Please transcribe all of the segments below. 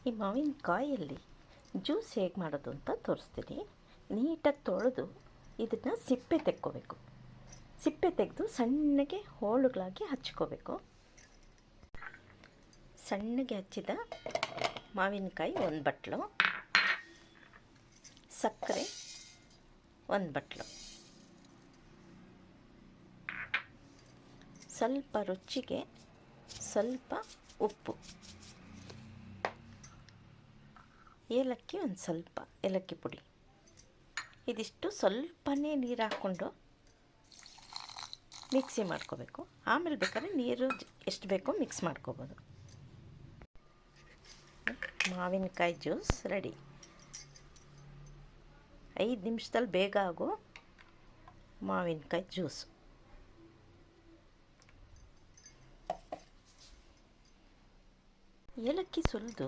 ಈ ಮಾವಿನಕಾಯಲ್ಲಿ ಜ್ಯೂಸ್ ಹೇಗೆ ಮಾಡೋದು ಅಂತ ತೋರಿಸ್ತೀನಿ. ನೀಟಾಗಿ ತೊಳೆದು ಇದನ್ನು ಸಿಪ್ಪೆ ತೆಕ್ಕೋಬೇಕು. ಸಿಪ್ಪೆ ತೆಗೆದು ಸಣ್ಣಗೆ ಹೋಳುಗಳಾಗಿ ಹಚ್ಕೋಬೇಕು. ಸಣ್ಣಗೆ ಹಚ್ಚಿದ ಮಾವಿನಕಾಯಿ 1 ಬಟ್ಲು, ಸಕ್ಕರೆ 1 ಬಟ್ಲು, ಸ್ವಲ್ಪ ರುಚಿಗೆ ಸ್ವಲ್ಪ ಉಪ್ಪು, ಏಲಕ್ಕಿ ಸ್ವಲ್ಪ ಏಲಕ್ಕಿ ಪುಡಿ. ಇದಿಷ್ಟು ಸ್ವಲ್ಪನೇ ನೀರು ಹಾಕ್ಕೊಂಡು ಮಿಕ್ಸಿ ಮಾಡ್ಕೋಬೇಕು. ಆಮೇಲೆ ಬೇಕಾದ್ರೆ ನೀರು ಎಷ್ಟು ಬೇಕೋ ಮಿಕ್ಸ್ ಮಾಡ್ಕೋಬೋದು. ಮಾವಿನಕಾಯಿ ಜ್ಯೂಸ್ ರೆಡಿ. 5 ನಿಮಿಷದಲ್ಲಿ ಬೇಗ ಆಗೋ ಮಾವಿನಕಾಯಿ ಜ್ಯೂಸ್. ಏಲಕ್ಕಿ ಸುಲಿದು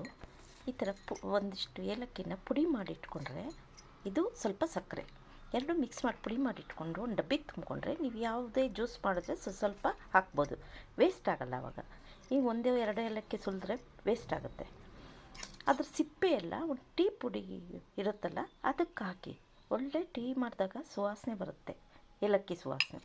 ಈ ಥರ ಒಂದಿಷ್ಟು ಏಲಕ್ಕಿನ ಪುಡಿ ಮಾಡಿಟ್ಕೊಂಡ್ರೆ, ಇದು ಸ್ವಲ್ಪ ಸಕ್ಕರೆ, ಎರಡು ಮಿಕ್ಸ್ ಮಾಡಿ ಪುಡಿ ಮಾಡಿಟ್ಕೊಂಡು ಒಂದು ಡಬ್ಬಿಗೆ ತುಂಬಿಕೊಂಡ್ರೆ ನೀವು ಯಾವುದೇ ಜ್ಯೂಸ್ ಮಾಡಿದ್ರೆ ಸ್ವಲ್ಪ ಹಾಕ್ಬೋದು, ವೇಸ್ಟ್ ಆಗೋಲ್ಲ. ಆವಾಗ ಈಗ 1-2 ಏಲಕ್ಕಿ ಸುಲಿದ್ರೆ ವೇಸ್ಟ್ ಆಗುತ್ತೆ. ಅದ್ರ ಸಿಪ್ಪೆ ಎಲ್ಲ ಒಂದು ಟೀ ಪುಡಿ ಇರುತ್ತಲ್ಲ ಅದಕ್ಕೆ ಹಾಕಿ ಒಳ್ಳೆ ಟೀ ಮಾಡಿದಾಗ ಸುವಾಸನೆ ಬರುತ್ತೆ, ಏಲಕ್ಕಿ ಸುವಾಸನೆ.